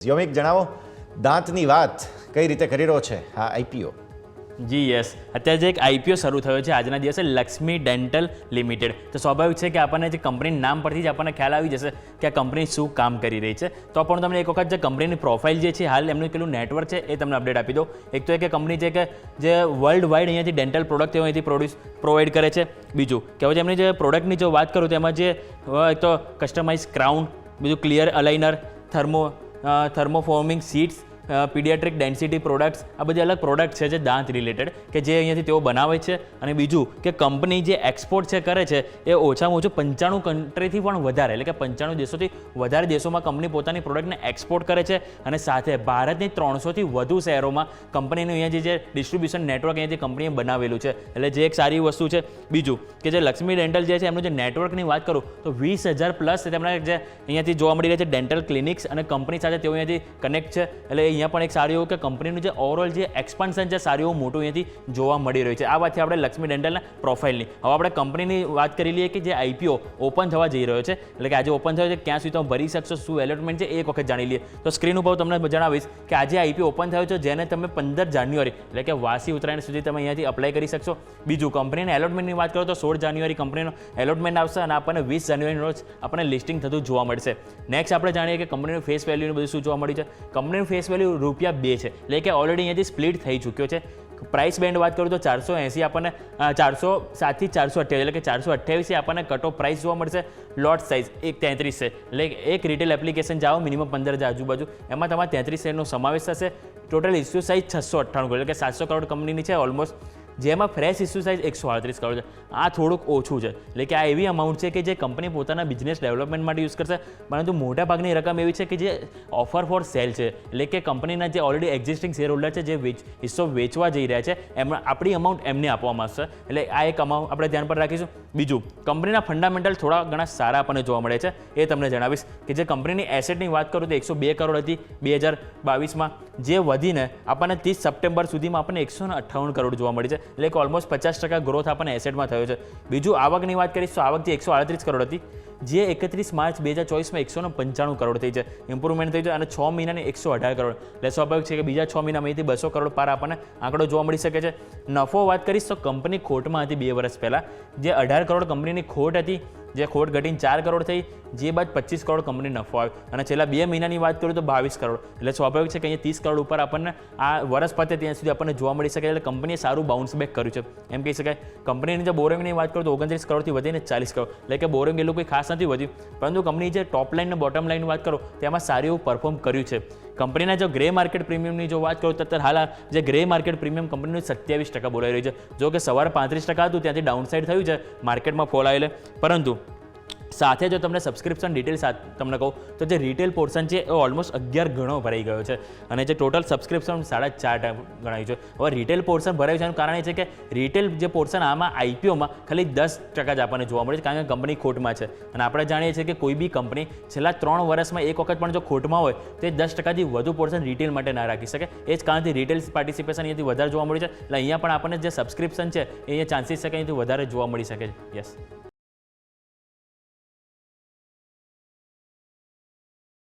યોમિક જણાવો, દાંતની વાત કઈ રીતે કરી રહ્યો છે આ આઈપીઓ? જી યસ, અત્યારે જે એક આઈપીઓ શરૂ થયો છે આજના દિવસે લક્ષ્મી ડેન્ટલ લિમિટેડ. તો સ્વાભાવિક છે કે આપણને જે કંપનીના નામ પરથી જ આપણને ખ્યાલ આવી જશે કે આ કંપની શું કામ કરી રહી છે. તો પણ તમને એક વખત જે કંપનીની પ્રોફાઇલ જે છે, હાલ એમનું કેટલું નેટવર્ક છે એ તમને અપડેટ આપી દો. એક તો એ કે કંપની છે કે જે વર્લ્ડ વાઇડ અહીંયાથી ડેન્ટલ પ્રોડક્ટ તેઓ અહીંથી પ્રોવાઈડ કરે છે. બીજું કે હવે એમની જે પ્રોડક્ટની જો વાત કરું તો એમાં જે એક તો કસ્ટમાઇઝ ક્રાઉન, બીજું clear aligner, thermoforming sheets, pediatric density products, આ બધી અલગ પ્રોડક્ટ છે જે દાંત રિલેટેડ કે જે અહીંયાથી તેઓ બનાવે છે. અને બીજું કે કંપની જે એક્સપોર્ટ છે કરે છે એ ઓછામાં ઓછું 95 કન્ટ્રીથી પણ વધારે, એટલે કે 95 દેશોથી વધારે દેશોમાં કંપની પોતાની પ્રોડક્ટને એક્સપોર્ટ કરે છે. અને સાથે ભારતની 300થી વધુ શહેરોમાં કંપનીનું અહીંયા જે ડિસ્ટ્રીબ્યુશન નેટવર્ક અહીંયાથી કંપનીએ બનાવેલું છે, એટલે જે એક સારી વસ્તુ છે. બીજું કે જે લક્ષ્મી ડેન્ટલ જે છે એમનું જે નેટવર્કની વાત કરું તો 20,000 પ્લસ તેમના જે અહીંયાથી જોવા મળી રહ્યા છે ડેન્ટલ ક્લિનિક્સ, અને કંપની સાથે તેઓ અહીંયાથી કનેક્ટ છે. એટલે અહીંયા પણ એક સારું એવું કે કંપનીનું જે ઓવરઓલ જે એક્સપાન્શન છે સારું એવું મોટું અહીંયાથી જોવા મળી રહ્યું છે. આ વાતથી આપણે લક્ષ્મી ડેન્ટલના પ્રોફાઇલની. હવે આપણે કંપનીની વાત કરી લઈએ કે જે આઈપીઓ ઓપન થવા જઈ રહ્યો છે, એટલે કે આજે ઓપન થયો છે, ક્યાં સુધી તમે ભરી શકશો, શું એલોટમેન્ટ છે એ એક વખત જાણી લઈએ. તો સ્ક્રીન ઉપર તમને જણાવીશ કે આજે આઈપીઓ ઓપન થયો છે જેને તમે 15 જાન્યુઆરી એટલે કે વાસી ઉત્તરાયણ સુધી તમે અહીંયાથી અપ્લાય કરી શકશો. બીજું કંપનીના એલોટમેન્ટની વાત કરો તો 16 જાન્યુઆરી કંપનીનો એલોટમેન્ટ આવશે અને આપણને 20 જાન્યુઆરીનો રોજ આપણને લિસ્ટિંગ થતું જોવા મળશે. નેક્સ્ટ આપણે જાણીએ કે કંપનીનું ફેસ વેલ્યુનું બધું શું જોવા મળ્યું છે. કંપનીનું ફેસ વેલ્યુ ₹2 છે, એટલે કે ઓલરેડી અહીંયાથી સ્પ્લિટ થઈ ચૂક્યો છે. પ્રાઇસ બેન્ડ વાત કરું તો 480 આપણને 407 થી 428, એટલે કે 428 આપણને કટ ઓફ પ્રાઇસ જોવા મળશે. લોટ સાઇઝ 133 છે, એટલે એક રિટેલ એપ્લિકેશન જાઓ મિનિમમ 15 આજુબાજુ, એમાં તમારે 33 શેરનો સમાવેશ થશે. ટોટલ ઇસ્યુ સાઇઝ 698 કરોડ, એટલે કે 700 કરોડ કંપનીની છે ઓલમોસ્ટ, જેમાં ફ્રેશ ઇસ્યુ સાઇઝ 138 કરોડ છે. આ થોડુંક ઓછું છે, એટલે કે આ એવી અમાઉન્ટ છે કે જે કંપની પોતાના બિઝનેસ ડેવલપમેન્ટ માટે યુઝ કરશે. પરંતુ મોટાભાગની રકમ એવી છે કે જે ઓફર ફોર સેલ છે, એટલે કે કંપનીના જે ઓલરેડી એક્ઝિસ્ટિંગ શેર હોલ્ડર છે જે હિસ્સો વેચવા જઈ રહ્યા છે એમાં આપણી અમાઉન્ટ એમને આપવામાં આવશે. એટલે આ એક અમાઉન્ટ આપણે ધ્યાન પર રાખીશું. બીજું કંપનીના ફંડામેન્ટલ થોડા ઘણા સારા આપણને જોવા મળે છે, એ તમને જણાવીશ કે જે કંપનીની એસેટની વાત કરું તો 102 કરોડ હતી 2022માં, જે વધીને આપણને 30 સપ્ટેમ્બર સુધીમાં આપણને 158 કરોડ જોવા મળી છે, એટલે કે ઓલમોસ્ટ 50% ગ્રોથ આપણને એસેટમાં થયો છે. બીજું આવકની વાત કરીશ તો આવક જે 138 કરોડ હતી જે 31 માર્ચ 2024માં 195 કરોડ થઈ છે, ઇમ્પ્રુવમેન્ટ થઈ છે. અને 6 મહિનાની 118 કરોડ, એટલે સ્વાભાવિક છે કે બીજા 6 મહિનામાં 200 કરોડ પાર આપણને આંકડો જોવા મળી શકે છે. નફો વાત કરીશ તો કંપની ખોટમાં હતી 2 વર્ષ પહેલાં, જે 18 કરોડ કંપનીની ખોટ હતી, જે ખોટ ઘટીને 4 કરોડ થઈ, જે બાદ 25 કરોડ કંપની નફો આવ્યો. અને છેલ્લા 2 મહિનાની વાત કરું તો 22 કરોડ, એટલે સ્વાભાવિક છે કે અહીંયા 30 કરોડ ઉપર આપણને આ વર્ષ પતે ત્યાં સુધી આપણને જોવા મળી શકે. એટલે કંપનીએ સારું બાઉન્સ બેક કર્યું છે એમ કહી શકાય. કંપનીની જે બોરોઇંગની વાત કરું તો 29 કરોડથી વધીને 40 કરોડ, એટલે કે બોરોઇંગ એટલું કોઈ ખાસ નથી વધ્યું, પરંતુ કંપની જે ટોપ લાઇન અને બોટમ લાઇનની વાત કરો તેમાં સારું એવું પરફોર્મ કર્યું છે. કંપનીના જો ગ્રે માર્કેટ પ્રીમિયમની જો વાત કરું તો અત્યારે હાલ જે ગ્રે માર્કેટ પ્રીમિયમ કંપનીનું 27% બોલાઈ રહ્યું છે. જો કે સવારે 35% હતું, ત્યાંથી ડાઉનસાઇડ થયું છે માર્કેટમાં ફોલ આવેલે. પરંતુ સાથે જો તમને સબસ્ક્રિપ્શન ડિટેલ તમને કહું તો જે રિટેલ પોર્શન છે એ ઓલમોસ્ટ 11 ગણો ભરાઈ ગયો છે, અને જે ટોટલ સબસ્ક્રિપ્શન 4.5 ગણાયું છે. હવે રિટેલ પોર્શન ભરાયું છે એનું કારણ એ છે કે રિટેલ જે પોર્શન આમાં આઈપીઓમાં ખાલી 10% જ આપણને જોવા મળે છે, કારણ કે કંપની ખોટમાં છે. અને આપણે જાણીએ છીએ કે કોઈ બી કંપની છેલ્લા 3 વર્ષમાં એક વખત પણ જો ખોટમાં હોય તો 10%થી વધુ પોર્શન રિટેલ માટે ના રાખી શકે. એ જ કારણથી રિટેલ પાર્ટિસિપેશન અહીંયાથી વધારે જોવા મળ્યું છે. એટલે અહીંયા પણ આપણને જે સબસ્ક્રિપ્શન છે એ અહીંયા ચાન્સીસ છે કે અહીંયાથી વધારે જોવા મળી શકે છે. યસ.